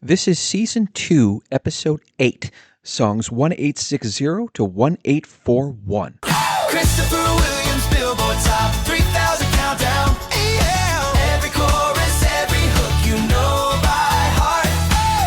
This is Season 2, Episode 8, Songs 1860 to 1841. Christopher Williams, Billboard Top 3000 Countdown. Yeah. Every chorus, every hook you know by heart.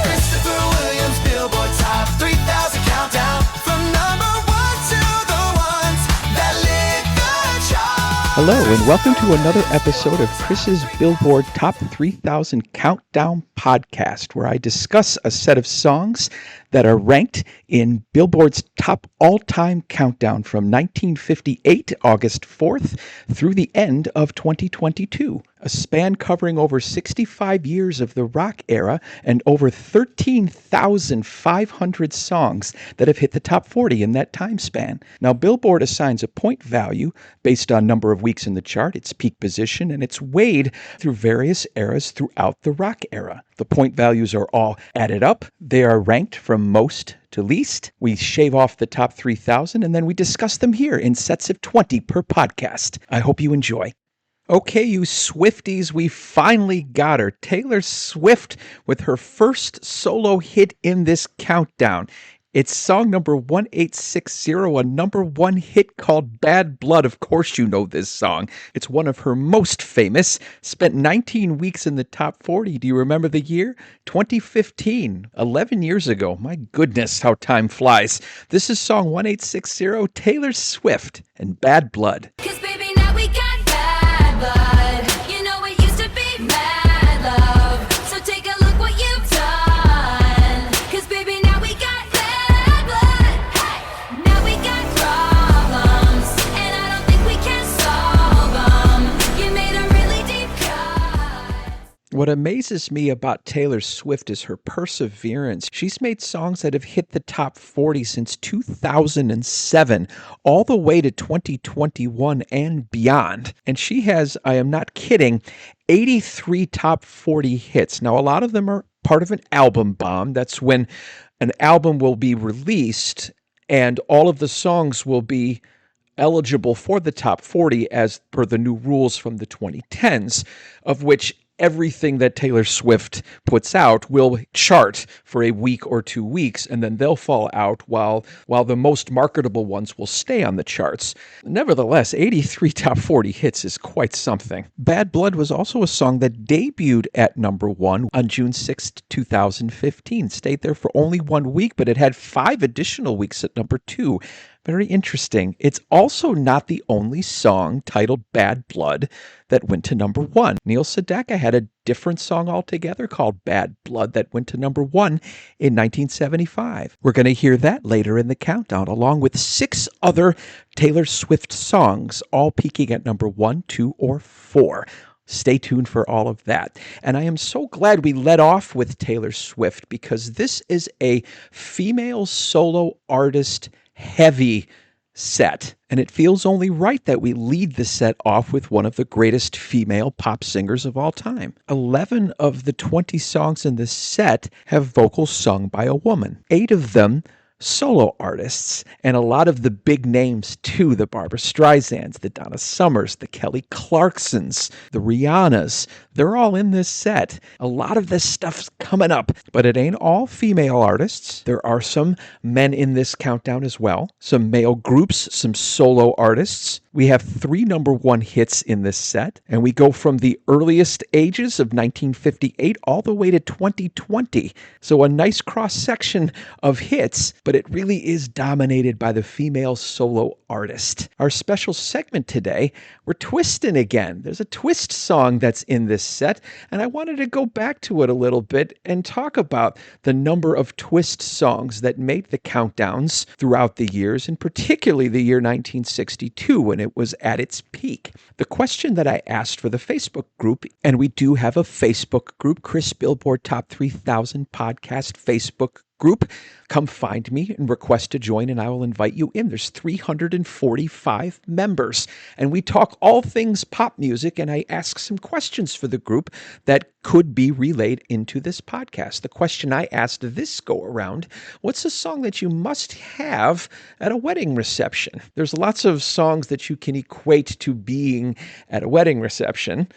Christopher Williams, Billboard Top 3000 Countdown. From number 1 to the ones that lit the chart. Hello, and welcome to another episode of Chris's Billboard Top 3000 Countdown podcast, where I discuss a set of songs that are ranked in Billboard's top all-time countdown from 1958, August 4th, through the end of 2022, a span covering over 65 years of the rock era and over 13,500 songs that have hit the top 40 in that time span. Now, Billboard assigns a point value based on number of weeks in the chart, its peak position, and it's weighed through various eras throughout the rock era. The point values are all added up. They are ranked from most to least. We shave off the top 3,000 and then we discuss them here in sets of 20 per podcast. I hope you enjoy. Okay, you Swifties, we finally got her. Taylor Swift with her first solo hit in this countdown. It's song number 1860, a number one hit called Bad Blood. Of course you know this song. It's one of her most famous. Spent 19 weeks in the top 40. Do you remember the year? 2015, 11 years ago. My goodness, how time flies. This is song 1860, Taylor Swift and Bad Blood. 'Cause baby, now we got bad blood. You know it used to be mad love. So take a look what you've done. 'Cause baby, now we got bad blood. Hey! Now we got problems, and I don't think we can solve them. You made a really deep cut. What amazes me about Taylor Swift is her perseverance. She's made songs that have hit the top 40 since 2007, all the way to 2021 and beyond. And she has, I am not kidding, 83 top 40 hits. Now, a lot of them are part of an album bomb. That's when an album will be released and all of the songs will be eligible for the top 40 as per the new rules from the 2010s, of which everything that Taylor Swift puts out will chart for a week or 2 weeks, and then they'll fall out while the most marketable ones will stay on the charts. Nevertheless, 83 top 40 hits is quite something. Bad Blood was also a song that debuted at number one on June 6th, 2015. Stayed there for only 1 week, but it had 5 additional weeks at number 2. Very interesting. It's also not the only song titled Bad Blood that went to number 1. Neil Sedaka had a different song altogether called Bad Blood that went to number 1 in 1975. We're going to hear that later in the countdown, along with 6 other Taylor Swift songs, all peaking at number 1, 2, or 4. Stay tuned for all of that. And I am so glad we led off with Taylor Swift because this is a female solo artist heavy set, and it feels only right that we lead the set off with one of the greatest female pop singers of all time. 11 of the 20 songs in the set have vocals sung by a woman. 8 of them solo artists, and a lot of the big names too, the Barbra Streisands, the Donna Summers, the Kelly Clarksons, the Rihannas, they're all in this set. A lot of this stuff's coming up, but it ain't all female artists. There are some men in this countdown as well, some male groups, some solo artists. We have 3 number 1 hits in this set, and we go from the earliest ages of 1958 all the way to 2020. So a nice cross-section of hits, but it really is dominated by the female solo artist. Our special segment today, we're twisting again. There's a twist song that's in this set, and I wanted to go back to it a little bit and talk about the number of twist songs that made the countdowns throughout the years, and particularly the year 1962 when it was at its peak. The question that I asked for the Facebook group, and we do have a Facebook group, Chris Billboard Top 3000 Podcast Facebook group. Come find me and request to join, and I will invite you in. There's 345 members, and we talk all things pop music, and I ask some questions for the group that could be relayed into this podcast. The question I asked this go around, what's a song that you must have at a wedding reception? There's lots of songs that you can equate to being at a wedding reception.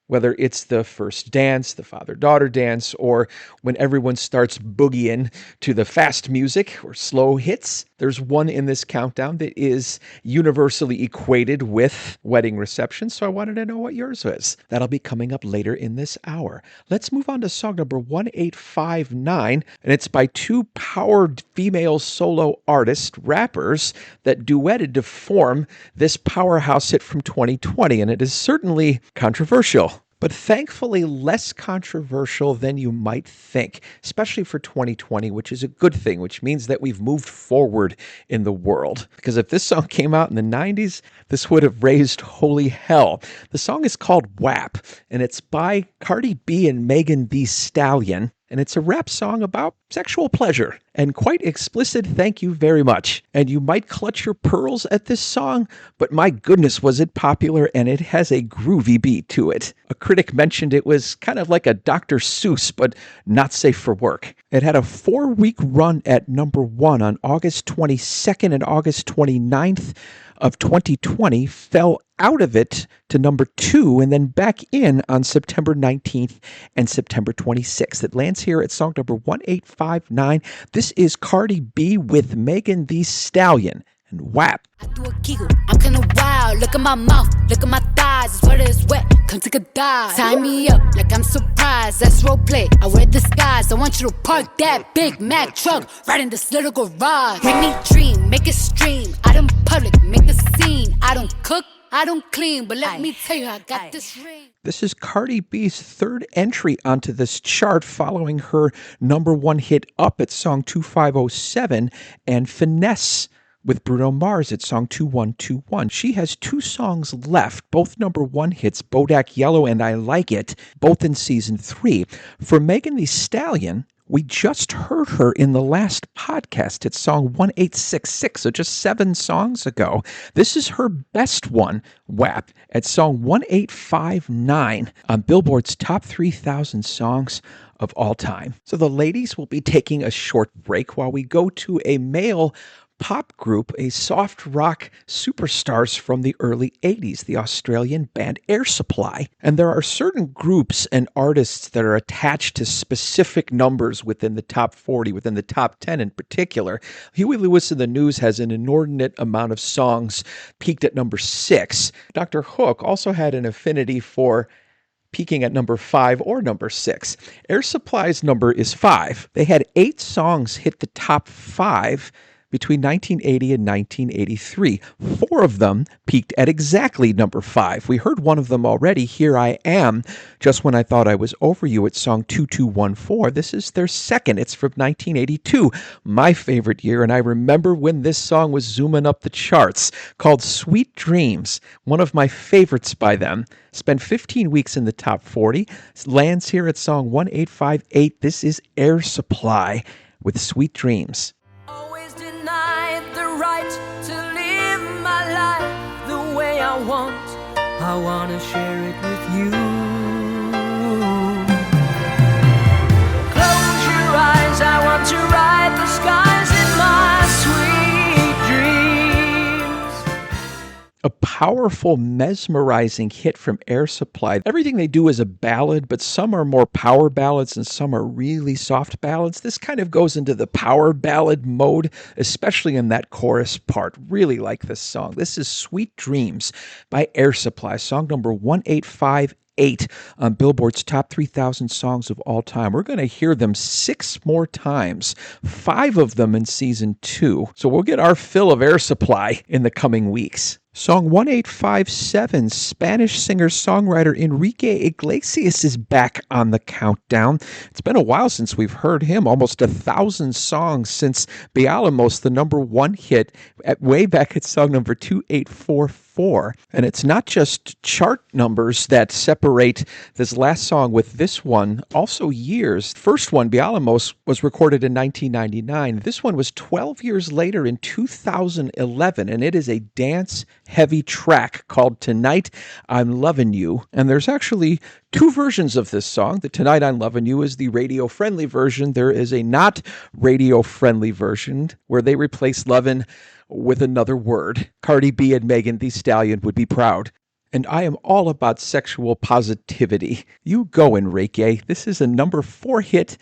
whether it's the first dance, the father-daughter dance, or when everyone starts boogieing to the fast music or slow hits. There's one in this countdown that is universally equated with wedding reception, so I wanted to know what yours was. That'll be coming up later in this hour. Let's move on to song number 1859, and it's by two powered female solo artists, rappers, that duetted to form this powerhouse hit from 2020, and it is certainly controversial, but thankfully less controversial than you might think, especially for 2020, which is a good thing, which means that we've moved forward in the world. Because if this song came out in the 90s, this would have raised holy hell. The song is called WAP, and it's by Cardi B and Megan Thee Stallion. And it's a rap song about sexual pleasure, and quite explicit, thank you very much. And you might clutch your pearls at this song, but my goodness was it popular, and it has a groovy beat to it. A critic mentioned it was kind of like a Dr. Seuss, but not safe for work. It had a 4-week run at number 1 on August 22nd and August 29th of 2020, fell out of it to number 2 and then back in on September 19th and September 26th. It lands here at song number 1859. This is Cardi B with Megan Thee Stallion and WAP. I do a giggle, I'm kinda wild. Look at my mouth, look at my thighs. It's wet, it's wet, come take a dive. Tie me up like I'm surprised, that's roleplay. I wear disguise, I want you to park that Big Mac truck right in this little garage. Make me dream, make it stream. Out in public, make the scene. I don't cook, I don't clean, but let me tell you, I got this ring. This is Cardi B's third entry onto this chart, following her number 1 hit Up at song 2507 and Finesse with Bruno Mars at song 2121. She has 2 songs left, both number 1 hits, Bodak Yellow and I Like It, both in season 3. For Megan Thee Stallion, we just heard her in the last podcast at song 1866, so just 7 songs ago. This is her best one, WAP, at song 1859 on Billboard's top 3,000 songs of all time. So the ladies will be taking a short break while we go to a male pop group, a soft rock superstars from the early 80s, the Australian band Air Supply. And there are certain groups and artists that are attached to specific numbers within the top 40, within the top 10 in particular. Huey Lewis in the News has an inordinate amount of songs, peaked at number 6. Dr. Hook also had an affinity for peaking at number 5 or number 6. Air Supply's number is 5. They had 8 songs hit the top 5 between 1980 and 1983. 4 of them peaked at exactly number 5. We heard one of them already, Here I Am, Just When I Thought I Was Over You at song 2214. This is their second. It's from 1982, my favorite year, and I remember when this song was zooming up the charts, called Sweet Dreams, one of my favorites by them. Spent 15 weeks in the top 40, lands here at song 1858. This is Air Supply with Sweet Dreams. I wanna share it with you. Close your eyes, I want to ride the skies in my sweet dreams. A powerful, mesmerizing hit from Air Supply. Everything they do is a ballad, but some are more power ballads and some are really soft ballads. This kind of goes into the power ballad mode, especially in that chorus part. Really like this song. This is Sweet Dreams by Air Supply, song number 1858 on Billboard's top 3,000 songs of all time. We're going to hear them 6 more times, 5 of them in season 2. So we'll get our fill of Air Supply in the coming weeks. Song 1857, Spanish singer-songwriter Enrique Iglesias is back on the countdown. It's been a while since we've heard him, almost 1,000 songs since Bealamos, the number 1 hit, way back at song number 2844. And it's not just chart numbers that separate this last song with this one, also years. First one, Bealamos, was recorded in 1999. This one was 12 years later in 2011, and it is a dance-heavy track called Tonight I'm Lovin' You. And there's actually 2 versions of this song. The Tonight I'm Lovin' You is the radio-friendly version. There is a not radio-friendly version where they replace lovin' with another word. Cardi B and Megan Thee Stallion would be proud. and I am all about sexual positivity. You go, Enrique. This is a number 4 hit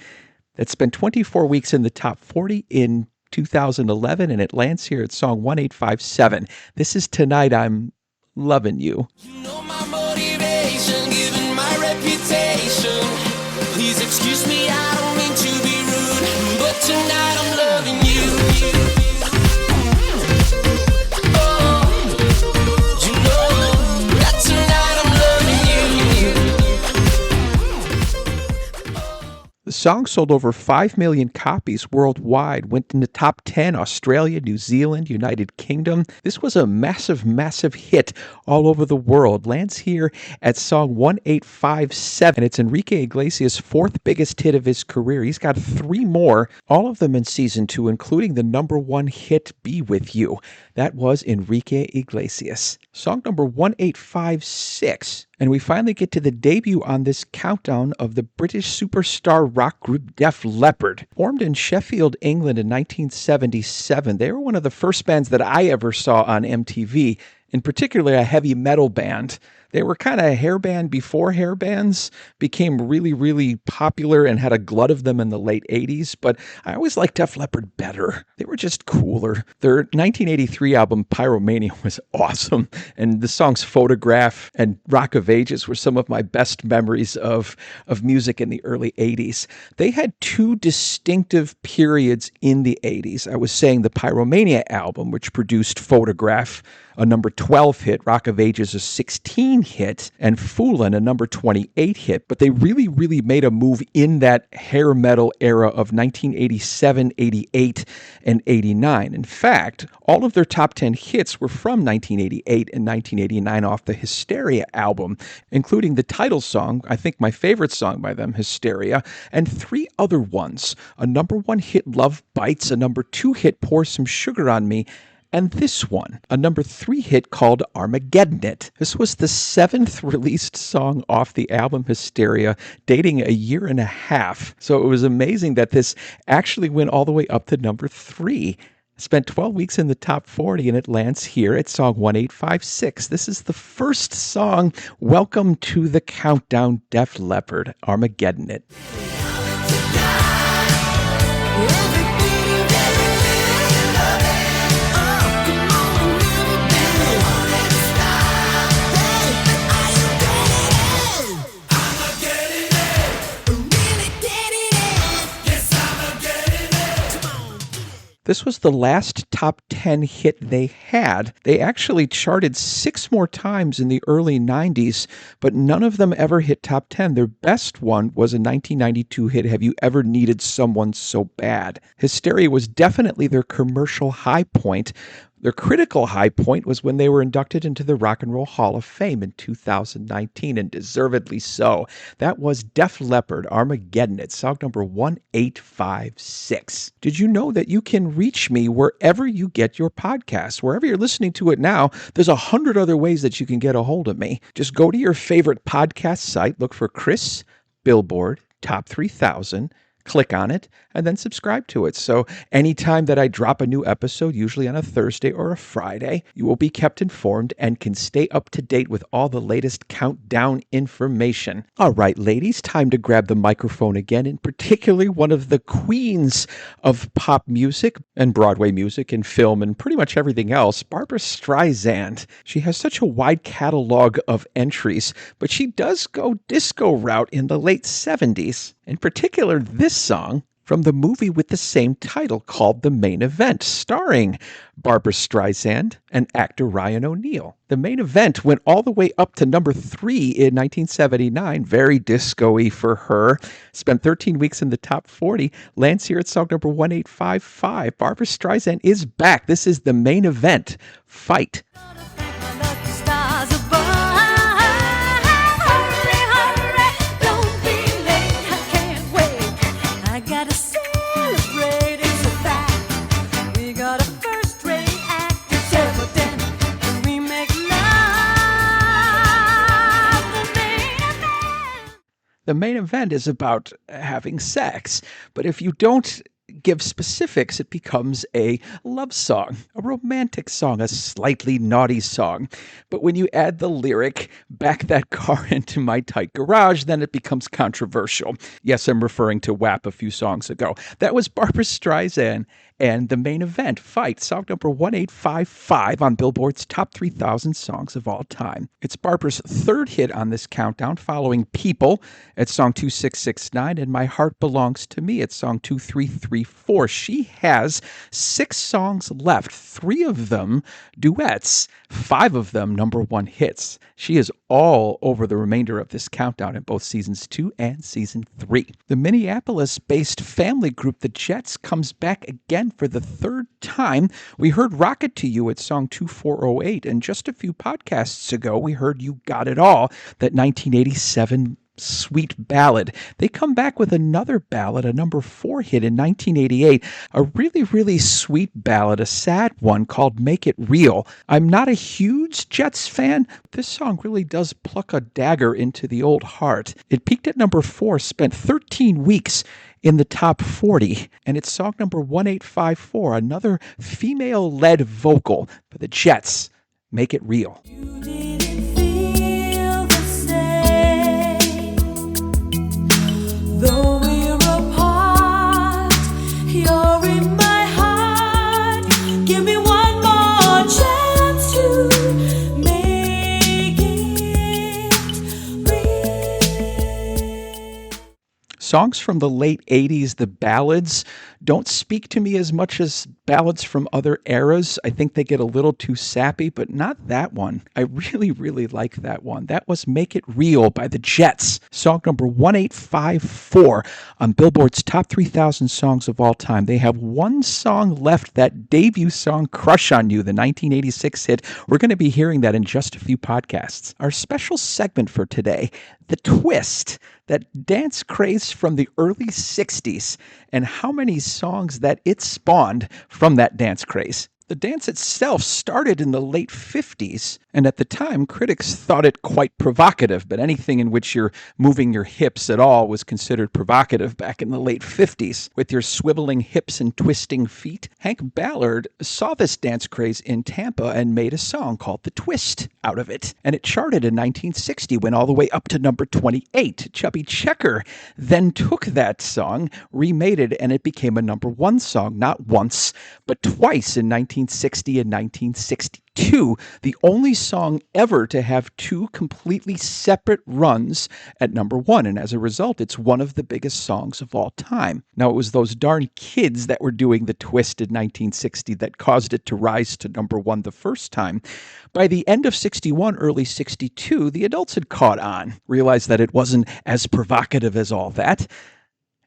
that spent 24 weeks in the top 40 in 2011, and it lands here at song 1857. This is Tonight I'm Loving You. You know my motivation, given my reputation. Please excuse me, I don't mean to be rude, but tonight I'm loving you. Oh, you know that tonight I'm loving you. The song sold over 5 million copies worldwide, went in the top 10 Australia, New Zealand, United Kingdom. This was a massive, massive hit all over the world. Lands here at song 1857. It's Enrique Iglesias' 4th biggest hit of his career. He's got 3 more, all of them in season 2, including the number 1 hit, Be With You. That was Enrique Iglesias. Song number 1856. And we finally get to the debut on this countdown of the British superstar rock group Def Leppard. Formed in Sheffield, England in 1977, they were one of the first bands that I ever saw on MTV, in particular a heavy metal band. They were kind of a hair band before hair bands became really, really popular and had a glut of them in the late 80s, but I always liked Def Leppard better. They were just cooler. Their 1983 album, Pyromania, was awesome, and the songs Photograph and Rock of Ages were some of my best memories of music in the early 80s. They had 2 distinctive periods in the 80s. I was saying the Pyromania album, which produced Photograph, a number 12 hit, Rock of Ages a 16 hit, and Foolin', a number 28 hit. But they really, really made a move in that hair metal era of 1987, 88, and 89. In fact, all of their top 10 hits were from 1988 and 1989 off the Hysteria album, including the title song, I think my favorite song by them, Hysteria, and 3 other ones. A number 1 hit, Love Bites, a number 2 hit, Pour Some Sugar on Me, and this one, a number 3 hit called Armageddon It. This was the 7th released song off the album Hysteria, dating a year and a half. So it was amazing that this actually went all the way up to number 3. Spent 12 weeks in the top 40, and it lands here at song 1856. This is the first song. Welcome to the countdown, Def Leppard, Armageddon It. This was the last top 10 hit they had. They actually charted 6 more times in the early 90s, but none of them ever hit top 10. Their best one was a 1992 hit, Have You Ever Needed Someone So Bad? Hysteria was definitely their commercial high point. Their critical high point was when they were inducted into the Rock and Roll Hall of Fame in 2019, and deservedly so. That was Def Leppard, Armageddon, at song number 1856. Did you know that you can reach me wherever you get your podcasts? Wherever you're listening to it now, there's 100 other ways that you can get a hold of me. Just go to your favorite podcast site, look for Chris Billboard Top 3000, click on it, and then subscribe to it. So anytime that I drop a new episode, usually on a Thursday or a Friday, you will be kept informed and can stay up to date with all the latest countdown information. All right, ladies, time to grab the microphone again, and particularly one of the queens of pop music and Broadway music and film and pretty much everything else, Barbra Streisand. She has such a wide catalog of entries, but she does go disco route in the late 70s. In particular, this song from the movie with the same title called The Main Event, starring Barbra Streisand and actor Ryan O'Neal. The Main Event went all the way up to number 3 in 1979, very disco-y for her. Spent 13 weeks in the top 40, lands here at song number 1855. Barbra Streisand is back. This is The Main Event, Fight. The main event is about having sex, but if you don't give specifics, it becomes a love song, a romantic song, a slightly naughty song. But when you add the lyric, back that car into my tight garage, then it becomes controversial. Yes, I'm referring to WAP a few songs ago. That was Barbra Streisand and The Main Event, Fight, song number 1855 on Billboard's Top 3,000 Songs of All Time. It's Barbra's third hit on this countdown, following People at song 2669 and My Heart Belongs to Me at song 2334. She has 6 songs left, 3 of them duets, 5 of them number 1 hits. She is all over the remainder of this countdown in both seasons 2 and season 3. The Minneapolis-based family group The Jets comes back again for the third time. We heard Rocket to You at song 2408, and just a few podcasts ago we heard You Got It All, that 1987 sweet ballad. They come back with another ballad, a number 4 hit in 1988, a really, really sweet ballad, a sad one called Make It Real. I'm not a huge Jets fan. This song really does pluck a dagger into the old heart. It peaked at number 4, spent 13 weeks in the top 40, and it's song number 1854, another female-led vocal for the Jets, Make It Real. You didn't feel the same, though we're apart. You're in my heart. Give me one more chance to make it real. Songs from the late 80s, the ballads, don't speak to me as much as ballads from other eras. I think they get a little too sappy, but not that one. I really, really like that one. That was Make It Real by the Jets, song number 1854 on Billboard's Top 3,000 Songs of All Time. They have one song left, that debut song, Crush on You, the 1986 hit. We're going to be hearing that in just a few podcasts. Our special segment for today, The Twist, that dance craze from the early 60s, and how many songs that it spawned from that dance craze. The dance itself started in the late 50s, and at the time, critics thought it quite provocative, but anything in which you're moving your hips at all was considered provocative back in the late 50s. With your swiveling hips and twisting feet, Hank Ballard saw this dance craze in Tampa and made a song called The Twist out of it. And it charted in 1960, went all the way up to number 28. Chubby Checker then took that song, remade it, and it became a number 1 song, not once, but twice in 1960 and 1962, the only song ever to have 2 completely separate runs at number 1, and as a result, it's one of the biggest songs of all time. Now, it was those darn kids that were doing The Twist in 1960 that caused it to rise to number 1 the first time. By the end of 61, early 62, the adults had caught on, realized that it wasn't as provocative as all that,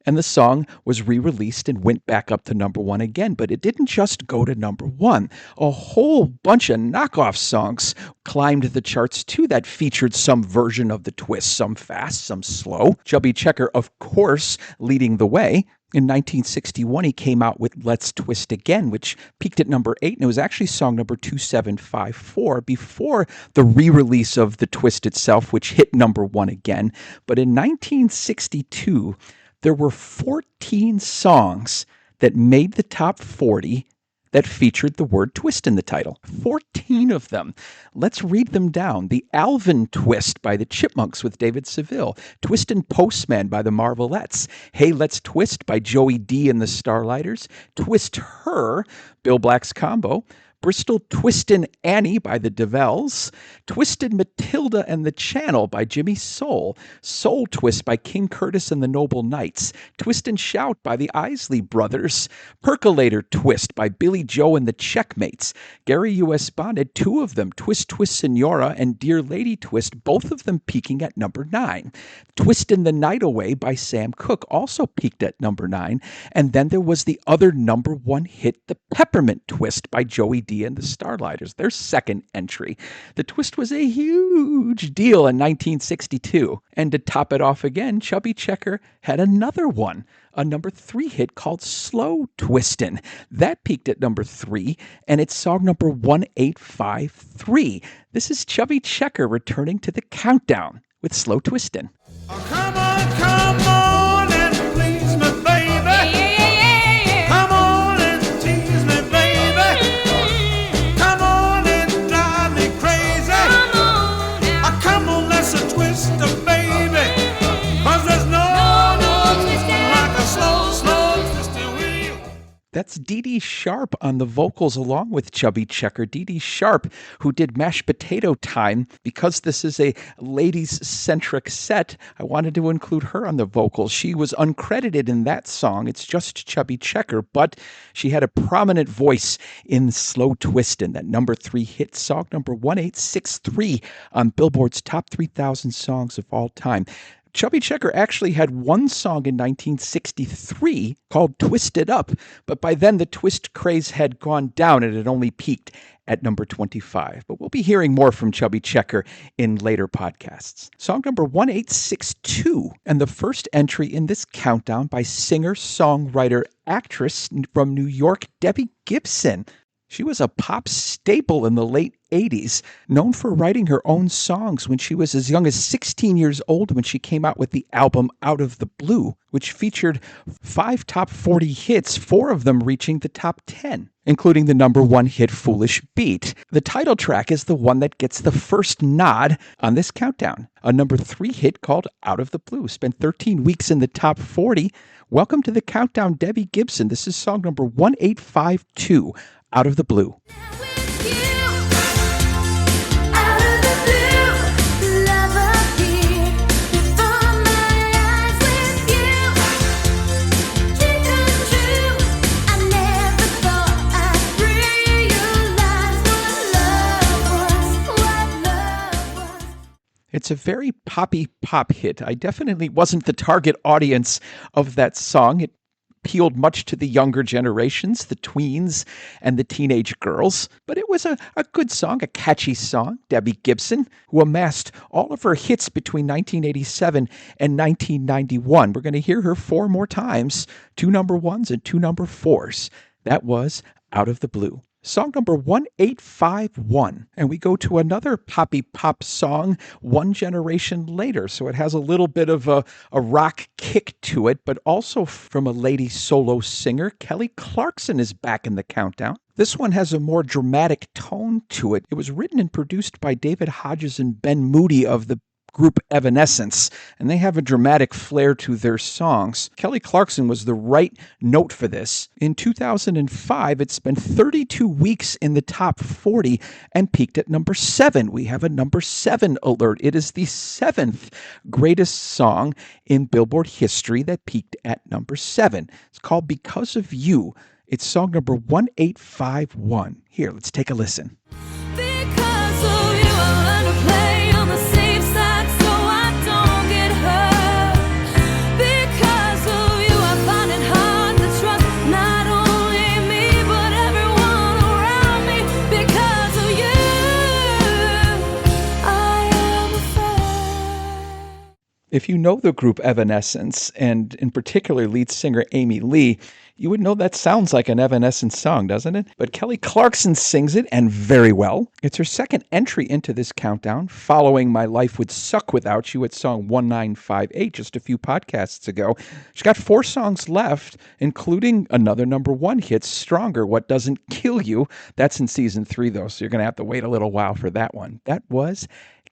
and the song was re-released and went back up to number 1 again. But it didn't just go to number 1. A whole bunch of knockoff songs climbed the charts too that featured some version of The Twist, some fast, some slow. Chubby Checker, of course, leading the way. In 1961, he came out with Let's Twist Again, which peaked at number 8, and it was actually song number 2754 before the re-release of The Twist itself, which hit number 1 again. But in 1962, there were 14 songs that made the top 40 that featured the word twist in the title. 14 of them. Let's read them down. The Alvin Twist by the Chipmunks with David Seville. Twistin' Postman by the Marvelettes. Hey, Let's Twist by Joey D and the Starlighters. Twist Her, Bill Black's combo. Bristol Twistin' Annie by the DeVells, Twisted Matilda and the Channel by Jimmy Soul, Soul Twist by King Curtis and the Noble Knights, Twist and Shout by the Isley Brothers, Percolator Twist by Billy Joe and the Checkmates. Gary U.S. Bond had 2 of them, Twist Twist Senora and Dear Lady Twist, both of them peaking at number 9. Twistin' the Night Away by Sam Cooke also peaked at number 9. And then there was the other number 1 hit, The Peppermint Twist by Joey D and the Starlighters, their second entry. The Twist was a huge deal in 1962. And to top it off again, Chubby Checker had another one, a number 3 hit called Slow Twistin'. That peaked at number 3, and it's song number 1853. This is Chubby Checker returning to the countdown with Slow Twistin'. Oh, come on and please me, baby. That's Dee Dee Sharp on the vocals along with Chubby Checker. Dee Dee Sharp, who did Mashed Potato Time. Because this is a ladies-centric set, I wanted to include her on the vocals. She was uncredited in that song. It's just Chubby Checker, but she had a prominent voice in Slow Twistin', that number 3 hit song, number 1863 on Billboard's Top 3,000 Songs of All Time. Chubby Checker actually had one song in 1963 called Twist It Up, but by then the twist craze had gone down and it only peaked at number 25. But we'll be hearing more from Chubby Checker in later podcasts. Song number 1862, and the first entry in this countdown by singer, songwriter, actress from New York, Debbie Gibson. She was a pop staple in the late 80s, known for writing her own songs when she was as young as 16 years old when she came out with the album Out of the Blue, which featured 5 top 40 hits, 4 of them reaching the top 10, including the number 1 hit Foolish Beat. The title track is the one that gets the first nod on this countdown. A number 3 hit called Out of the Blue spent 13 weeks in the top 40. Welcome to the countdown, Debbie Gibson. This is song number 1852. Out of the Blue. It's a very poppy pop hit. I definitely wasn't the target audience of that song. It appealed much to the younger generations, the tweens and the teenage girls. But it was a good song, a catchy song. Debbie Gibson, who amassed all of her hits between 1987 and 1991. We're going to hear her 4 more times, 2 number 1s and 2 number 4s. That was Out of the Blue. Song number 1851. And we go to another poppy pop song one generation later. So it has a little bit of a rock kick to it, but also from a lady solo singer. Kelly Clarkson is back in the countdown. This one has a more dramatic tone to it. It was written and produced by David Hodges and Ben Moody of the group Evanescence, and they have a dramatic flair to their songs. Kelly Clarkson was the right note for this. In 2005, it spent 32 weeks in the top 40 and peaked at number 7. We have a number 7 alert. It is the 7th greatest song in Billboard history that peaked at number 7. It's called Because of You. It's song number 1851. Here, let's take a listen. Because of you, I learned to play on the safe side so I don't get hurt. Because of you, I find it hard to trust not only me, but everyone around me. Because of you, I am afraid. If you know the group Evanescence, and in particular lead singer Amy Lee, you would know that sounds like an Evanescence song, doesn't it? But Kelly Clarkson sings it, and very well. It's her second entry into this countdown, following My Life Would Suck Without You at song 1958 just a few podcasts ago. She's got 4 songs left, including another number 1 hit, Stronger, What Doesn't Kill You. That's in season 3, though, so you're going to have to wait a little while for that one. That was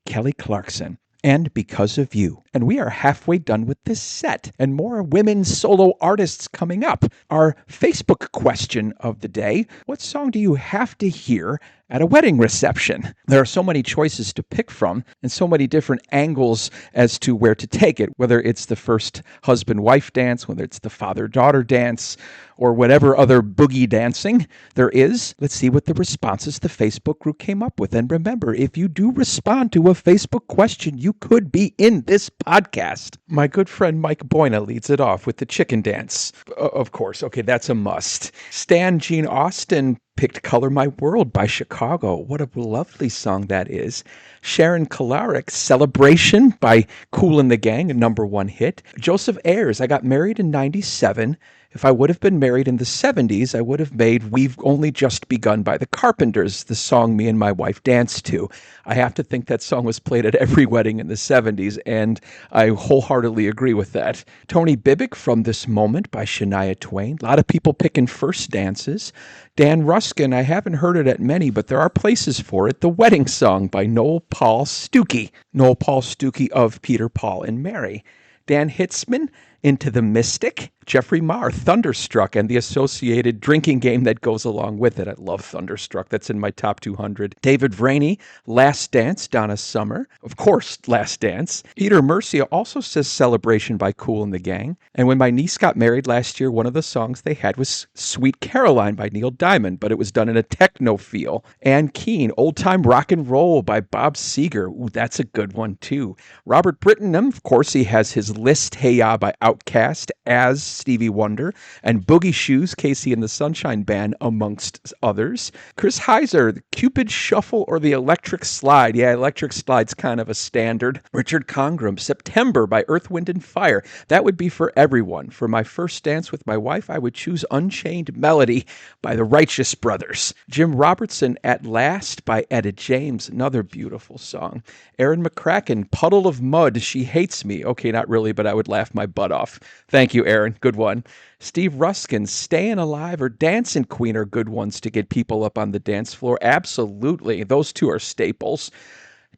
Kelly Clarkson. And Because of You. And we are halfway done with this set, and more women solo artists coming up. Our Facebook question of the day: what song do you have to hear at a wedding reception? There are so many choices to pick from and so many different angles as to where to take it, whether it's the first husband-wife dance, whether it's the father-daughter dance, or whatever other boogie dancing there is. Let's see what the responses the Facebook group came up with. And remember, if you do respond to a Facebook question, you could be in this podcast. My good friend Mike Boyna leads it off with the chicken dance. Of course, okay, that's a must. Stan Gene Austin picked Color My World by Chicago. What a lovely song that is. Sharon Kalarick, Celebration by Kool and the Gang, a number 1 hit. Joseph Ayers, I got married in 97. If I would have been married in the 70s, I would have made We've Only Just Begun by the Carpenters, the song me and my wife danced to. I have to think that song was played at every wedding in the 70s, and I wholeheartedly agree with that. Tony Bibick, From This Moment by Shania Twain. A lot of people picking First Dances. Dan Ruskin, I haven't heard it at many, but there are places for it. The Wedding Song by Noel Paul Stookey. Noel Paul Stookey of Peter, Paul, and Mary. Dan Hitzman, Into the Mystic, Jeffrey Marr, Thunderstruck, and the associated drinking game that goes along with it. I love Thunderstruck. That's in my top 200. David Vraney, Last Dance, Donna Summer. Of course, Last Dance. Peter Mercia also says Celebration by Kool and the Gang. And when my niece got married last year, one of the songs they had was Sweet Caroline by Neil Diamond, but it was done in a techno feel. Ann Keane, Old Time Rock and Roll by Bob Seger. Ooh, that's a good one too. Robert Brittenham, of course, he has his list, Hey Ya by Outkast, As, Stevie Wonder, and Boogie Shoes, Casey and the Sunshine Band, amongst others. Chris Heiser, the Cupid Shuffle or the Electric Slide. Yeah, Electric Slide's kind of a standard. Richard Congram, September by Earth, Wind and Fire. That would be for everyone. For my first dance with my wife, I would choose Unchained Melody by the Righteous Brothers. Jim Robertson, At Last by Etta James, another beautiful song. Aaron McCracken, Puddle of Mud, She Hates Me. Okay, not really, but I would laugh my butt off. Thank you, Aaron. Good one. Steve Ruskin, Staying Alive or Dancing Queen are good ones to get people up on the dance floor. Absolutely. Those two are staples.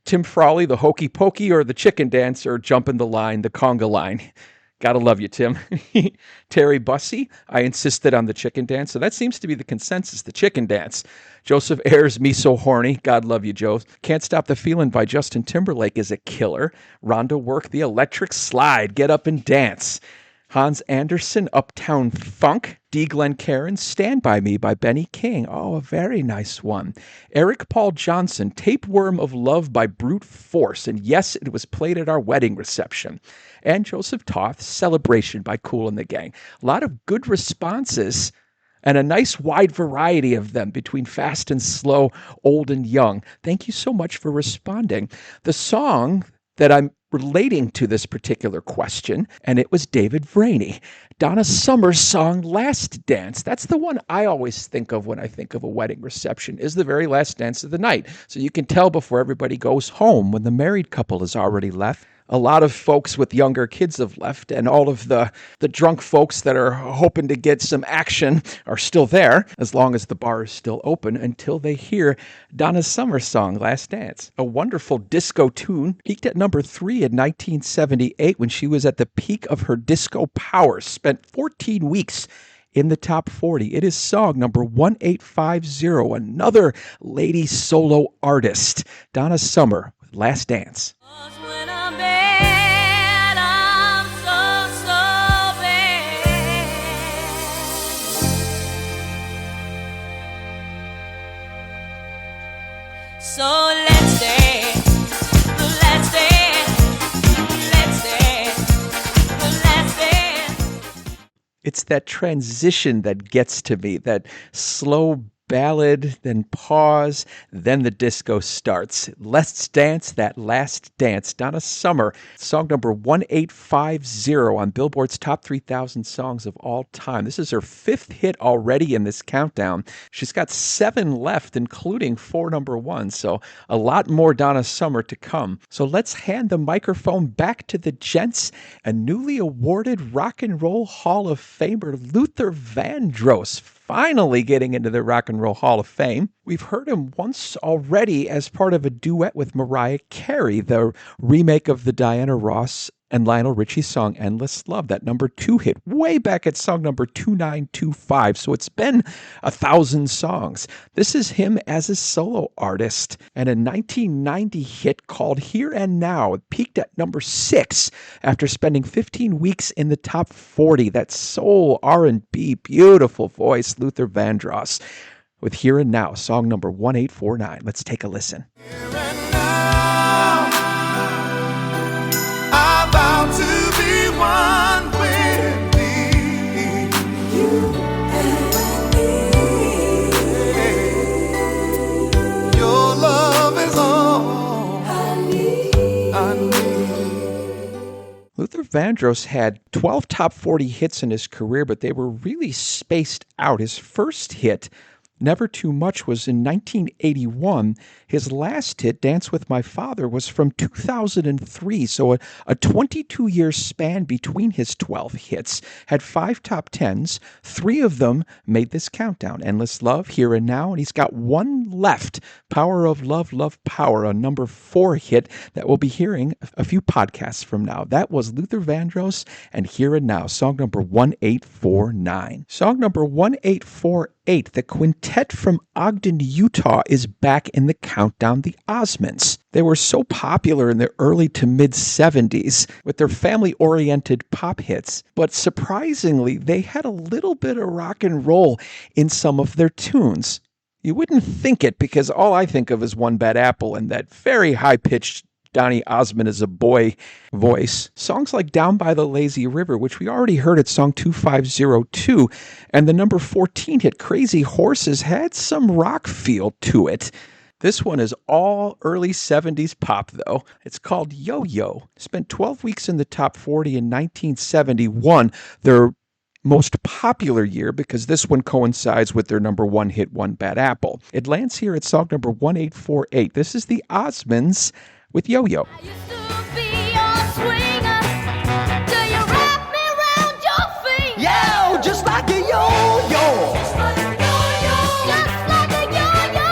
Tim Frawley, The Hokey Pokey or the Chicken Dance or Jumpin' the Line, the Conga Line. Gotta love you, Tim. Terry Bussey, I insisted on the Chicken Dance. So that seems to be the consensus, the Chicken Dance. Joseph Ayers, Me So Horny. God love you, Joe. Can't Stop the Feeling by Justin Timberlake is a killer. Rhonda Work, The Electric Slide. Get up and dance. Hans Anderson, Uptown Funk. D. Glenn Cairn, Stand By Me by Benny King. Oh, a very nice one. Eric Paul Johnson, Tapeworm of Love by Brute Force. And yes, it was played at our wedding reception. And Joseph Toth, Celebration by Kool and the Gang. A lot of good responses and a nice wide variety of them between fast and slow, old and young. Thank you so much for responding. The song that I'm relating to this particular question, and it was David Vraney. Donna Summer's song, Last Dance. That's the one I always think of when I think of a wedding reception, is the very last dance of the night. So you can tell before everybody goes home when the married couple has already left. A lot of folks with younger kids have left, and all of the drunk folks that are hoping to get some action are still there, as long as the bar is still open, until they hear Donna Summer's song, Last Dance. A wonderful disco tune, peaked at number 3 in 1978 when she was at the peak of her disco powers, spent 14 weeks in the top 40. It is song number 1850, another lady solo artist, Donna Summer, Last Dance. When I'm bad, I'm so bad. So let's dance, let's dance, let's dance, let's dance. It's that transition that gets to me, that slow ballad, then pause, then the disco starts. Let's Dance, That Last Dance. Donna Summer, song number 1850 on Billboard's Top 3,000 Songs of All Time. This is her 5th hit already in this countdown. She's got 7 left, including 4 number 1, so a lot more Donna Summer to come. So let's hand the microphone back to the gents. A newly awarded Rock and Roll Hall of Famer, Luther Vandross, finally getting into the Rock and Roll Hall of Fame. We've heard him once already as part of a duet with Mariah Carey, the remake of the Diana Ross and Lionel Richie song Endless Love, that number 2 hit way back at song number 2925. So it's been 1,000 songs. This is him as a solo artist, and a 1990 hit called Here and Now. It peaked at number 6 after spending 15 weeks in the top 40. That soul R&B, beautiful voice, Luther Vandross, with Here and Now, song number 1849. Let's take a listen. Here and now, I vow to be one with thee. You and me. Your love is all I need. Luther Vandross had 12 top 40 hits in his career, but they were really spaced out. His first hit Never Too Much was in 1981. His last hit, Dance With My Father, was from 2003, so a 22-year span between his 12 hits. Had 5 top 10s. 3 of them made this countdown. Endless Love, Here and Now, and he's got one left, Power of Love, Love Power, a number 4 hit that we'll be hearing a few podcasts from now. That was Luther Vandross and Here and Now, song number 1849. Song number 1848, the quintet from Ogden, Utah is back in the countdown, the Osmonds. They were so popular in the early to mid-70s with their family-oriented pop hits, but surprisingly, they had a little bit of rock and roll in some of their tunes. You wouldn't think it, because all I think of is One Bad Apple and that very high-pitched Donny Osmond as a boy voice. Songs like Down by the Lazy River, which we already heard at song 2502, and the number 14 hit Crazy Horses had some rock feel to it. This one is all early 70s pop, though. It's called Yo-Yo. Spent 12 weeks in the top 40 in 1971, their most popular year, because this one coincides with their number 1 hit, One Bad Apple. It lands here at song number 1848. This is the Osmonds with Yo-Yo. I used to be your swinger till you wrap me around your finger. Yeah, just like a yo-yo. Just like a yo-yo. Just like a yo-yo.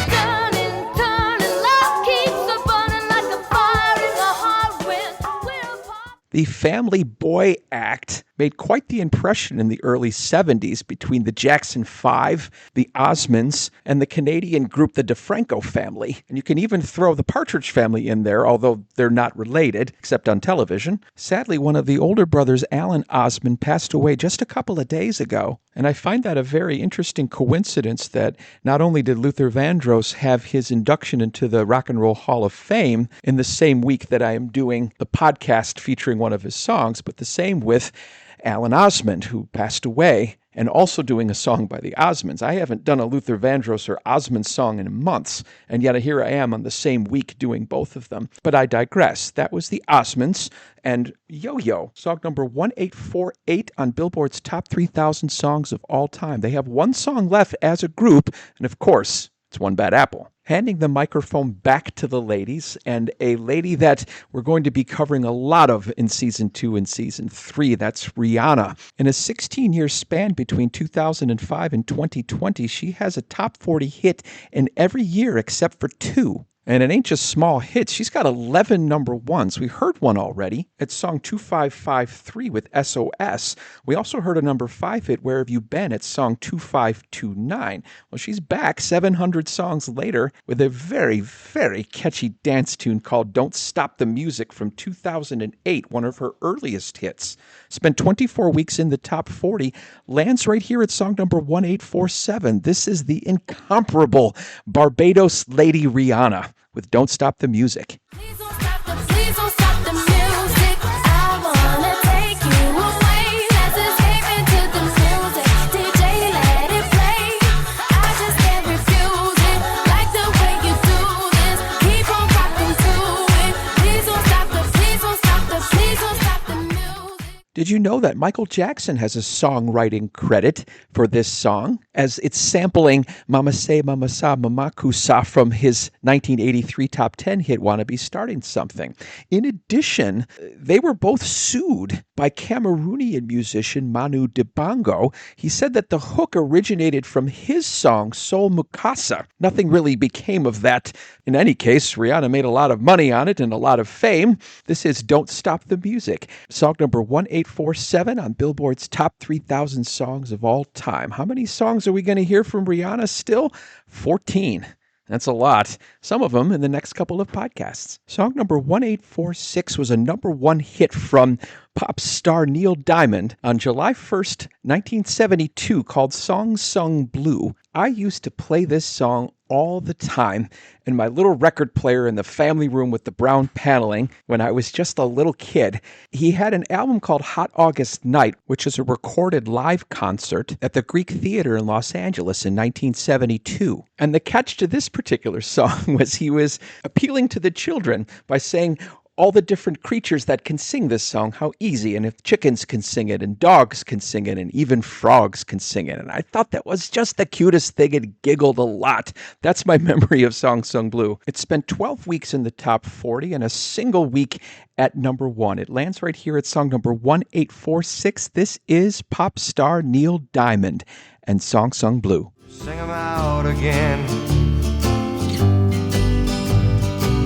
Turning, turning, love keeps a burning like a fire in the hot wind. We're apart. The Family Boy Act made quite the impression in the early 70s between the Jackson 5, the Osmonds, and the Canadian group the DeFranco family. And you can even throw the Partridge Family in there, although they're not related, except on television. Sadly, one of the older brothers, Alan Osmond, passed away just a couple of days ago. And I find that a very interesting coincidence that not only did Luther Vandross have his induction into the Rock and Roll Hall of Fame in the same week that I am doing the podcast featuring one of his songs, but the same with Alan Osmond, who passed away, and also doing a song by the Osmonds. I haven't done a Luther Vandross or Osmond song in months, and yet here I am on the same week doing both of them. But I digress. That was the Osmonds and Yo-Yo, song number 1848 on Billboard's Top 3,000 Songs of All Time. They have one song left as a group, and of course, it's One Bad Apple. Handing the microphone back to the ladies, and a lady that we're going to be covering a lot of in Season 2 and Season 3. That's Rihanna. In a 16-year span between 2005 and 2020, she has a top 40 hit in every year except for 2. And it ain't just small hits. She's got 11 number ones. We heard one already. It's song 2553 with SOS. We also heard a number 5 hit, Where Have You Been? It's song 2529. Well, she's back 700 songs later with a very, very catchy dance tune called Don't Stop the Music from 2008, one of her earliest hits. Spent 24 weeks in the top 40, lands right here at song number 1847. This is the incomparable Barbados lady Rihanna with Don't Stop the Music. Please don't stop the music. I wanna take you away. Let's escape into the music. DJ, let it play. I just can't refuse it. Like the way you do this. Keep on rocking to it. Please don't stop the music. Did you know that Michael Jackson has a songwriting credit for this song, as it's sampling Mama Say Mama Sa Mama Kusa from his 1983 top 10 hit Wanna Be Starting Something. In addition, they were both sued by Cameroonian musician Manu Dibango. He said that the hook originated from his song Soul Mukasa. Nothing really became of that. In any case, Rihanna made a lot of money on it and a lot of fame. This is Don't Stop the Music, song number 1847 on Billboard's Top 3,000 Songs of All Time. How many songs are we going to hear from Rihanna still? 14. That's a lot. Some of them in the next couple of podcasts. Song number 1846 was a number 1 hit from pop star Neil Diamond on July 1st, 1972, called Song Sung Blue. I used to play this song all the time in my little record player in the family room with the brown paneling when I was just a little kid. He had an album called Hot August Night, which is a recorded live concert at the Greek Theater in Los Angeles in 1972. And the catch to this particular song was he was appealing to the children by saying, all the different creatures that can sing this song, how easy, and if chickens can sing it, and dogs can sing it, and even frogs can sing it. And I thought that was just the cutest thing and giggled a lot. That's my memory of Song Sung Blue. It spent 12 weeks in the top 40 and a single week at number 1. It lands right here at song number 1846. This is pop star Neil Diamond and Song Sung Blue. Sing 'em out again.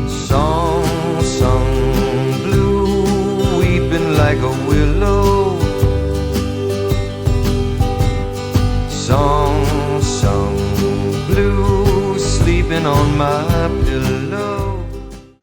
Song sung blue, weeping like a willow. Song sung blue, sleeping on my pillow.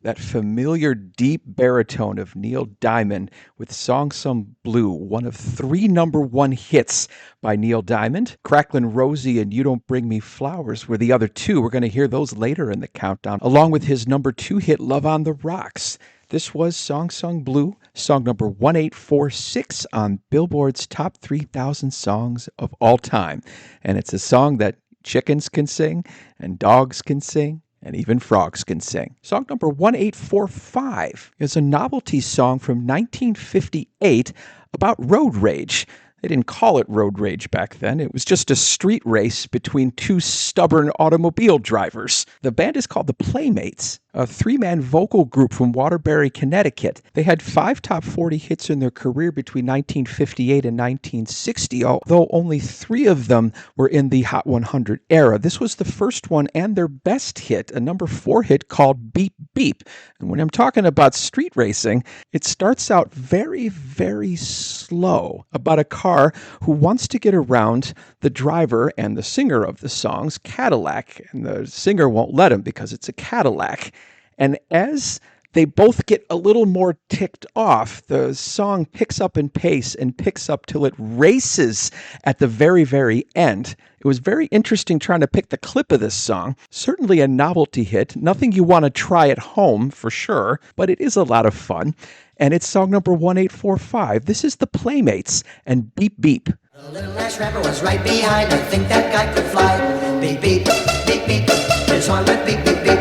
That familiar deep baritone of Neil Diamond with Song Sung Blue, one of 3 number 1 hits by Neil Diamond. Cracklin' Rosie and You Don't Bring Me Flowers were the other 2. We're going to hear those later in the countdown, along with his number 2 hit, Love on the Rocks. This was Song Sung Blue, song number 1846 on Billboard's Top 3,000 Songs of All Time. And it's a song that chickens can sing and dogs can sing and even frogs can sing. Song number 1845 is a novelty song from 1958 about road rage. They didn't call it road rage back then. It was just a street race between 2 stubborn automobile drivers. The band is called the Playmates, a 3-man vocal group from Waterbury, Connecticut. They had 5 top 40 hits in their career between 1958 and 1960, although only 3 of them were in the Hot 100 era. This was the first one and their best hit, a number 4 hit called Beep Beep. And when I'm talking about street racing, it starts out very, very slow, about a car who wants to get around the driver and the singer of the song's Cadillac, and the singer won't let him because it's a Cadillac. And as they both get a little more ticked off, the song picks up in pace and picks up till it races at the very, very end. It was very interesting trying to pick the clip of this song. Certainly a novelty hit, nothing you want to try at home for sure, but it is a lot of fun. And it's song number 1845. This is the Playmates and Beep Beep. The little ass rapper was right behind. I think that guy could fly. Beep, beep, beep, beep. His horn went beep, beep, beep.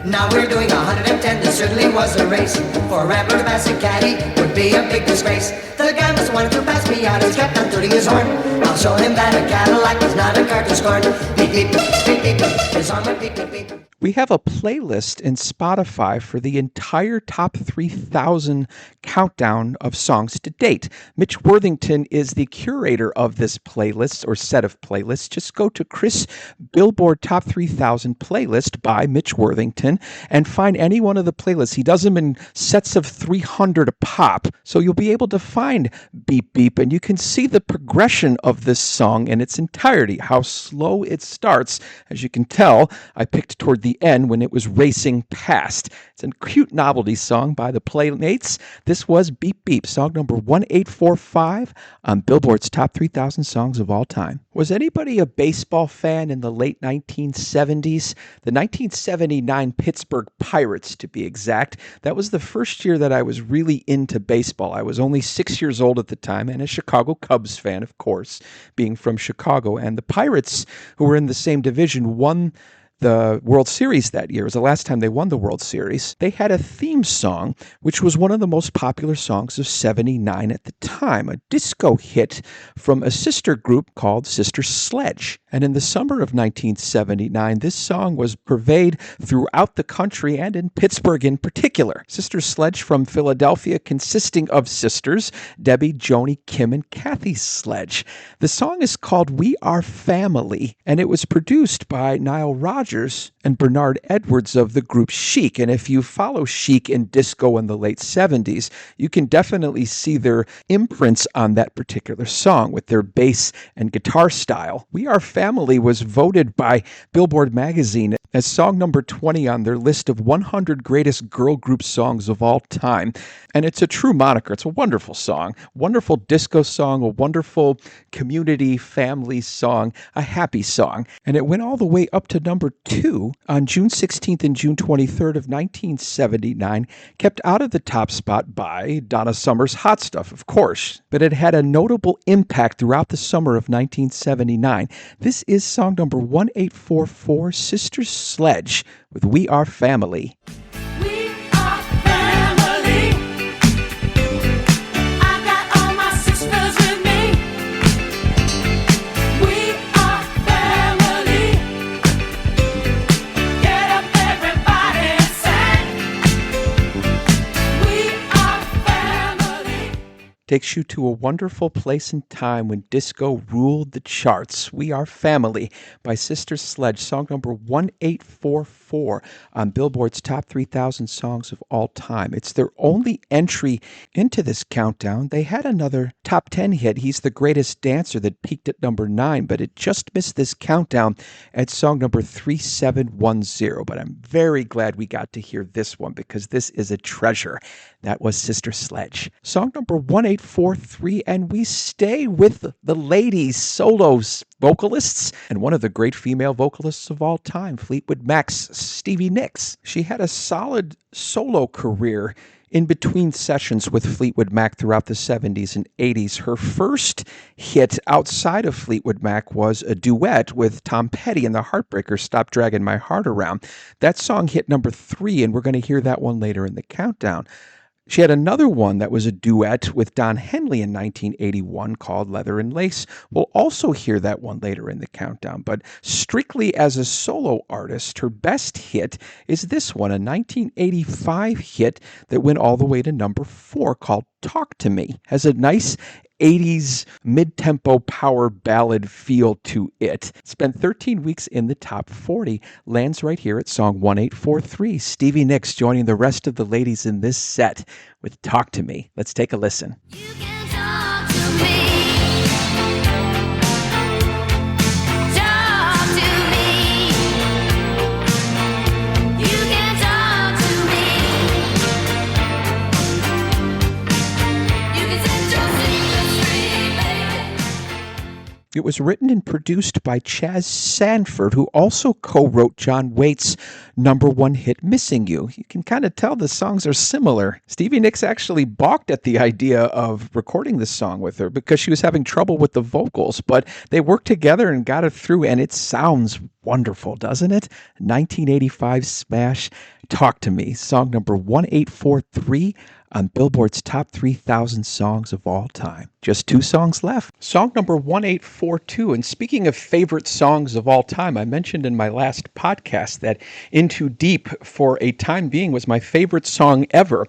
Now we're doing 110. This certainly was a race. For a rapper to pass a caddy would be a big disgrace. The guy must have wanted to pass me out. He's kept on tooting his horn. I'll show him that a Cadillac is not a car to scorn. Beep, beep, beep, beep, beep. His horn went beep, beep, beep. We have a playlist in Spotify for the entire top 3,000 countdown of songs to date. Mitch Worthington is the curator of this playlist or set of playlists. Just go to Chris Billboard Top 3,000 playlist by Mitch Worthington and find any one of the playlists. He does them in sets of 300 a pop, so you'll be able to find Beep Beep, and you can see the progression of this song in its entirety, how slow it starts. As you can tell, I picked toward the end when it was racing past. It's a cute novelty song by the Playmates. This was Beep Beep, song number 1845 on Billboard's Top 3,000 Songs of All Time. Was anybody a baseball fan in the late 1970s? The 1979 Pittsburgh Pirates, to be exact. That was the first year that I was really into baseball. I was only 6 years old at the time and a Chicago Cubs fan, of course, being from Chicago. And the Pirates, who were in the same division, won the World Series that year. It was the last time they won the World Series. They had a theme song, which was one of the most popular songs of 79 at the time, a disco hit from a sister group called Sister Sledge. And in the summer of 1979, this song was purveyed throughout the country and in Pittsburgh in particular. Sister Sledge from Philadelphia, consisting of sisters, Debbie, Joni, Kim, and Kathy Sledge. The song is called We Are Family, and it was produced by Nile Rodgers and Bernard Edwards of the group Chic. And if you follow Chic in disco in the late 70s, you can definitely see their imprints on that particular song with their bass and guitar style. We Are Family was voted by Billboard magazine as song number 20 on their list of 100 greatest girl group songs of all time. And it's a true moniker. It's a wonderful song, wonderful disco song, a wonderful community family song, a happy song. And it went all the way up to number 2 on June 16th and June 23rd of 1979, kept out of the top spot by Donna Summer's Hot Stuff, of course. But it had a notable impact throughout the summer of 1979. This is song number 1844, Sister Sledge with We Are Family. We are family. takes you to a wonderful place and time when disco ruled the charts. We Are Family by Sister Sledge, song number 1844 on Billboard's Top 3,000 Songs of All Time. It's their only entry into this countdown. They had another top 10 hit, He's the Greatest Dancer, that peaked at number 9, but it just missed this countdown at song number 3710. But I'm very glad we got to hear this one because this is a treasure. That was Sister Sledge. Song number 1843, and we stay with the ladies, solos, vocalists, and one of the great female vocalists of all time, Fleetwood Mac's Stevie Nicks. She had a solid solo career in between sessions with Fleetwood Mac throughout the 70s and 80s. Her first hit outside of Fleetwood Mac was a duet with Tom Petty and the Heartbreakers, Stop Dragging My Heart Around. That song hit number 3, and we're going to hear that one later in the countdown. She had another one that was a duet with Don Henley in 1981 called Leather and Lace. We'll also hear that one later in the countdown. But strictly as a solo artist, her best hit is this one, a 1985 hit that went all the way to number 4 called Talk to Me. Has a nice 80s mid-tempo power ballad feel to it. Spent 13 weeks in the top 40. Lands right here at song 1843. Stevie Nicks joining the rest of the ladies in this set with Talk to Me. Let's take a listen. You can talk to me. Talk to me. You can talk to me. You can set your secrets free, baby. It was written and produced by Chaz Sanford, who also co-wrote John Waite's number 1 hit, Missing You. You can kind of tell the songs are similar. Stevie Nicks actually balked at the idea of recording this song with her because she was having trouble with the vocals, but they worked together and got it through, and it sounds wonderful, doesn't it? 1985 smash, Talk to Me, song number 1843 on Billboard's Top 3,000 Songs of All Time. Just 2 songs left. Song number 1842, and speaking of favorite songs of all time, I mentioned in my last podcast that Into Deep, for a time being, was my favorite song ever.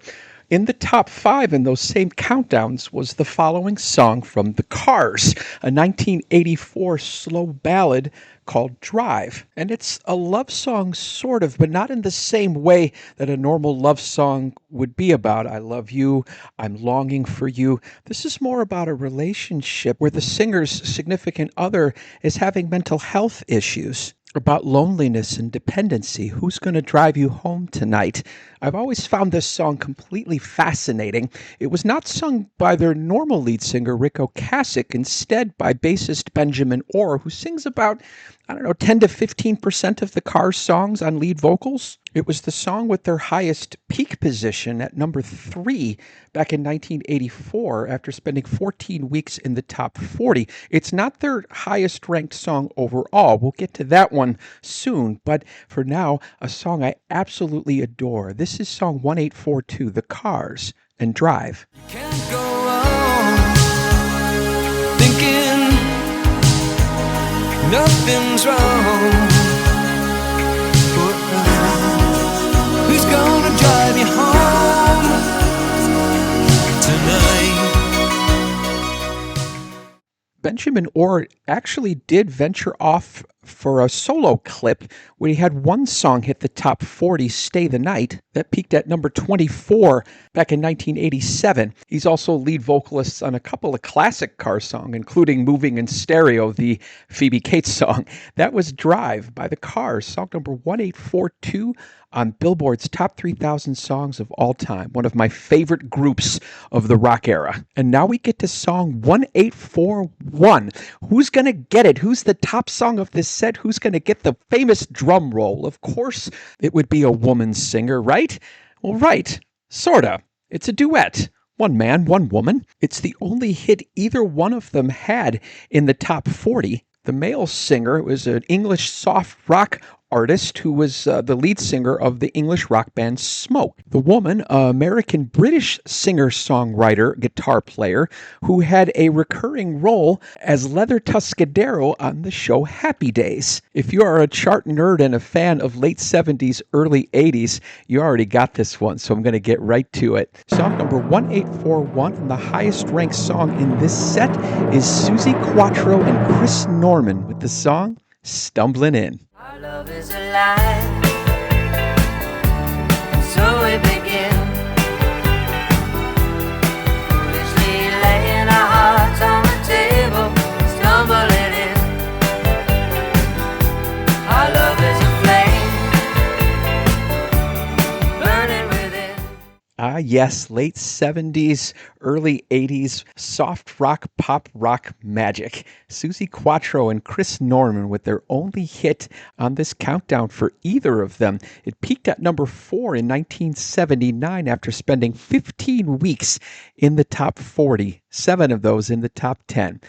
In the top 5 in those same countdowns was the following song from The Cars, a 1984 slow ballad called Drive. And it's a love song, sort of, but not in the same way that a normal love song would be about. I love you, I'm longing for you. This is more about a relationship where the singer's significant other is having mental health issues, about loneliness and dependency. Who's going to drive you home tonight? I've always found this song completely fascinating. It was not sung by their normal lead singer, Rick Ocasek, instead by bassist Benjamin Orr, who sings about, 10 to 15% of the Cars songs on lead vocals. It was the song with their highest peak position at number 3 back in 1984 after spending 14 weeks in the top 40. It's not their highest ranked song overall. We'll get to that one soon, but for now, a song I absolutely adore. This is song 1842, The Cars and Drive. Can't go on thinking nothing's wrong. Who's gonna drive you home tonight? Benjamin Orr actually did venture off for a solo clip where he had one song hit the top 40, Stay the Night, that peaked at number 24 back in 1987. He's also lead vocalist on a couple of classic Cars songs, including Moving in Stereo, the Phoebe Cates song. That was Drive by the Cars, song number 1842 on Billboard's Top 3,000 Songs of All Time, one of my favorite groups of the rock era. And now we get to song 1841. Who's going to get it? Who's the top song of this set? Who's going to get the famous drum roll? Of course, it would be a woman singer, right? Well, right. Sorta. It's a duet. One man, one woman. It's the only hit either one of them had in the top 40. The male singer was an English soft rock artist who was the lead singer of the English rock band Smoke. The woman, an American-British singer-songwriter, guitar player, who had a recurring role as Leather Tuscadero on the show Happy Days. If you are a chart nerd and a fan of late 70s, early 80s, you already got this one, so I'm going to get right to it. Song number 1841, and the highest-ranked song in this set is Suzi Quatro and Chris Norman with the song Stumbling In. Our love is alive, and so we begin. Foolishly laying our hearts on the table, stumbling in. Our love is a flame, burning within. Ah, yes, late 70s, early 80s, soft rock, pop rock magic. Suzi Quatro and Chris Norman with their only hit on this countdown for either of them. It peaked at number 4 in 1979 after spending 15 weeks in the top 40, 7 of those in the top 10.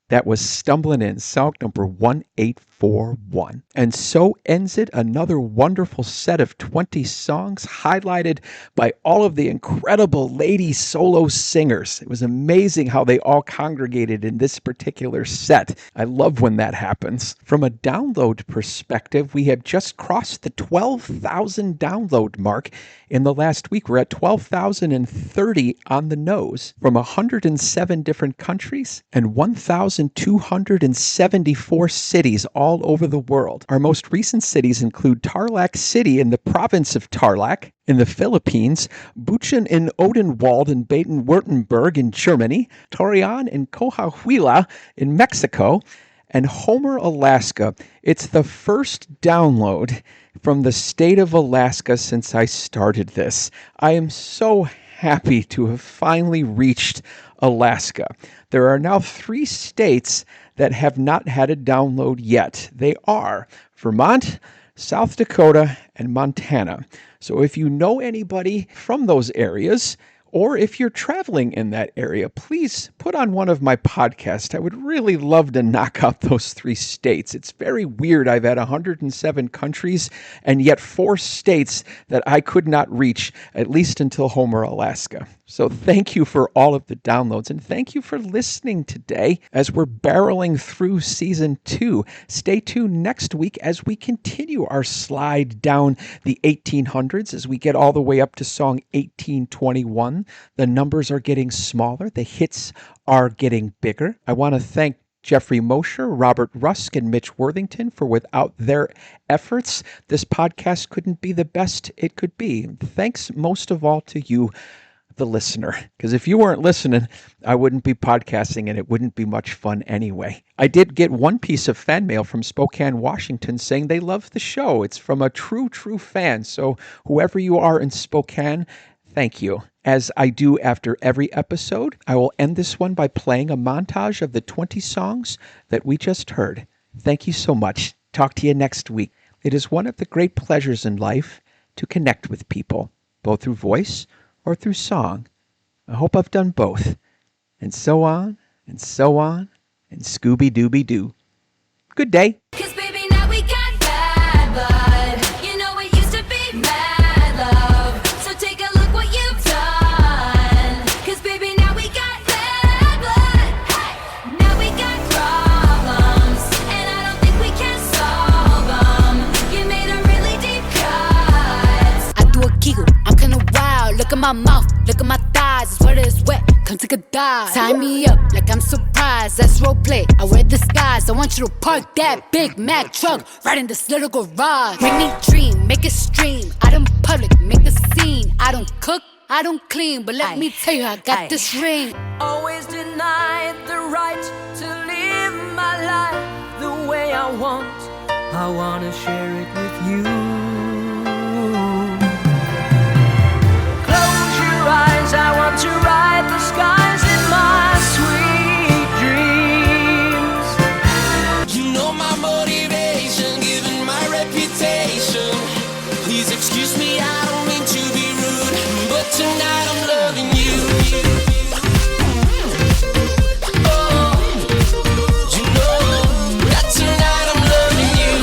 That was Stumbling In, song number 1841. And so ends it, another wonderful set of 20 songs highlighted by all of the incredible lady solo singers. It was amazing how they all congregated in this particular set. I love when that happens. From a download perspective, we have just crossed the 12,000 download mark in the last week. We're at 12,030 on the nose from 107 different countries and 1,274 cities all over the world. Our most recent cities include Tarlac City in the province of Tarlac in the Philippines, Buchen in Odenwald and Baden-Württemberg in Germany, Torreon and Coahuila in Mexico, and Homer, Alaska. It's the first download from the state of Alaska since I started this. I am so happy to have finally reached Alaska. There are now 3 states that have not had a download yet. They are Vermont, South Dakota, and Montana. So if you know anybody from those areas, or if you're traveling in that area, please put on one of my podcasts. I would really love to knock out those 3 states. It's very weird. I've had 107 countries and yet 4 states that I could not reach, at least until Homer, Alaska. So thank you for all of the downloads, and thank you for listening today as we're barreling through season 2. Stay tuned next week as we continue our slide down the 1800s as we get all the way up to song 1821. The numbers are getting smaller. The hits are getting bigger. I want to thank Jeffrey Mosher, Robert Rusk, and Mitch Worthington for without their efforts, this podcast couldn't be the best it could be. Thanks most of all to you, the listener, because if you weren't listening, I wouldn't be podcasting and it wouldn't be much fun anyway. I did get one piece of fan mail from Spokane, Washington saying they love the show. It's from a true fan. So whoever you are in Spokane, thank you. As I do after every episode, I will end this one by playing a montage of the 20 songs that we just heard. Thank you so much. Talk to you next week. It is one of the great pleasures in life to connect with people, both through voice or through song. I hope I've done both. And so on, and so on, and Scooby-Dooby-Doo. Good day. 'Cause baby, now we got bad blood. You know it used to be mad love. So take a look what you've done. 'Cause baby, now we got bad blood. Hey! Now we got problems, and I don't think we can solve them. You made a really deep cut. I do a giggle, I'm kinda wild. Look at my mouth, look at my thighs. It's wet, it's wet, come take a dive. Tie me up like I'm surprised, that's roleplay. I wear disguise, I want you to park that Big Mac truck right in this little garage. Make me dream, make it stream. Out in public, make a scene. I don't cook, I don't clean, but let me tell you, I got this ring. Always denied the right to live my life the way I want. I wanna share it with you. Close your eyes, I want to ride the skies in my sweet dreams. You know my motivation, given my reputation. Please excuse me, I don't mean to be rude, but tonight I'm loving you. Oh, you know that tonight I'm loving you.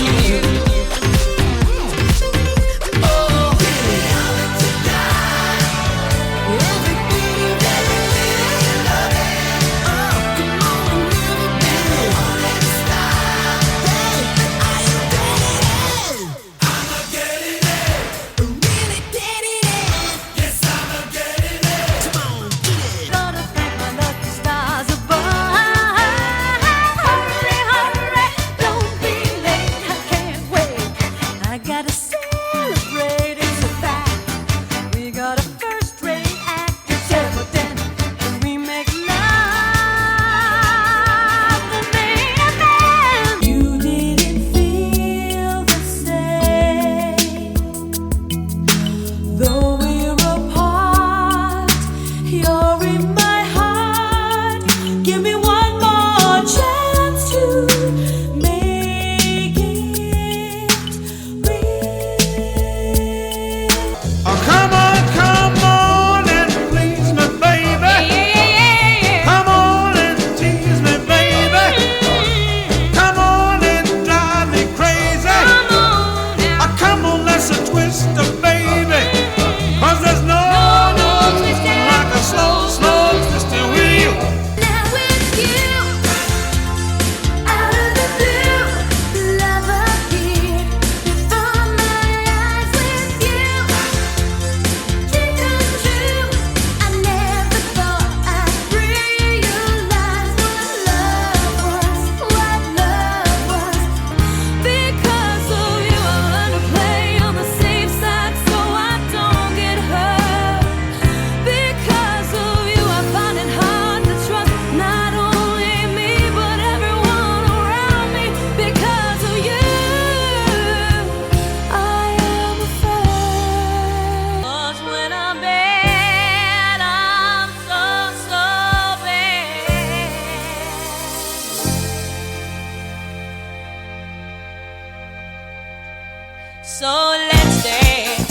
So let's dance,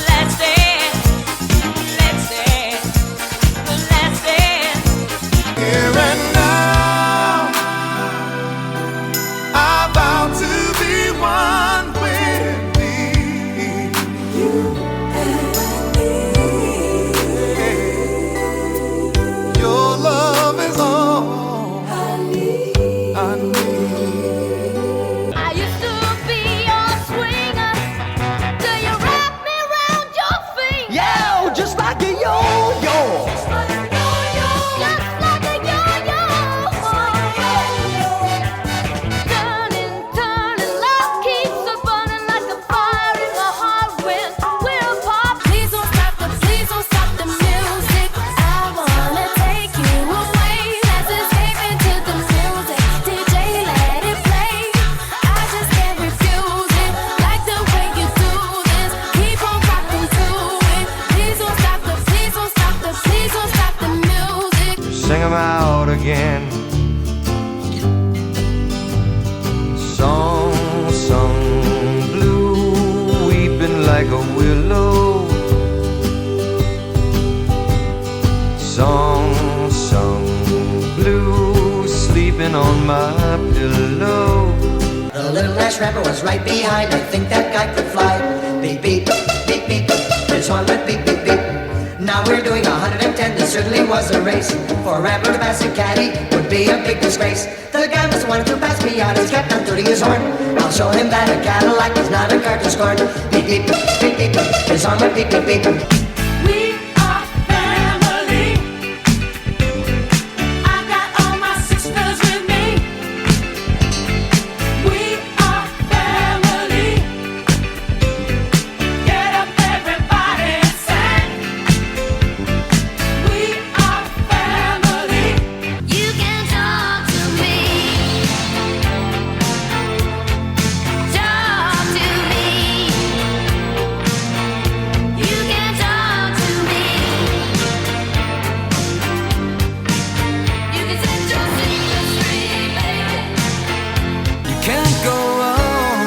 let's dance, let's dance, let's dance. Here and now, I vow to be one with thee. You and me. Your love is all I need. I used to be your swinger till you wrap me round your finger. Yeah, just like a yo-yo. Just like a yo-yo. Turning, turning, love keeps a burning like a fire in the heart when we're apart. Please don't stop the music. I wanna take you away. Let's escape into the music. DJ, let it play. I just can't refuse it. Like the way you do this. Keep on rocking to it. Please don't stop the music. Sing 'em out again. Song sung blue, weeping like a willow. Song sung blue, sleeping on my pillow. The little ass rapper was right behind. I think that guy could fly. Beep, beep, beep, beep. His horn went beep, beep, beep. Now we're doing 110. There certainly was a race. For a rapper to pass a caddy would be a big disgrace. The guy must have wanted to pass me out. He's kept on tooting his horn. I'll show him that a Cadillac is not a car to scorn. Beep, beep, beep, beep, beep. His horn went beep, beep, beep. We are family. I got all my sisters with me. We are family. Get up, everybody, and sing. We are family. You can talk to me. Talk to me. You can talk to me. You can set your secrets free, baby. You can't go on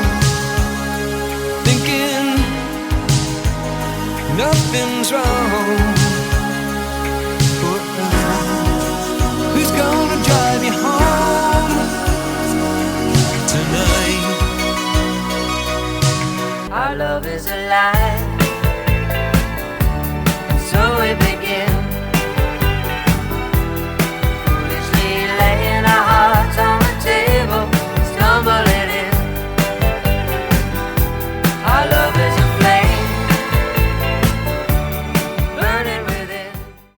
thinking nothing's wrong. Who's gonna drive you home tonight? Our love is alive.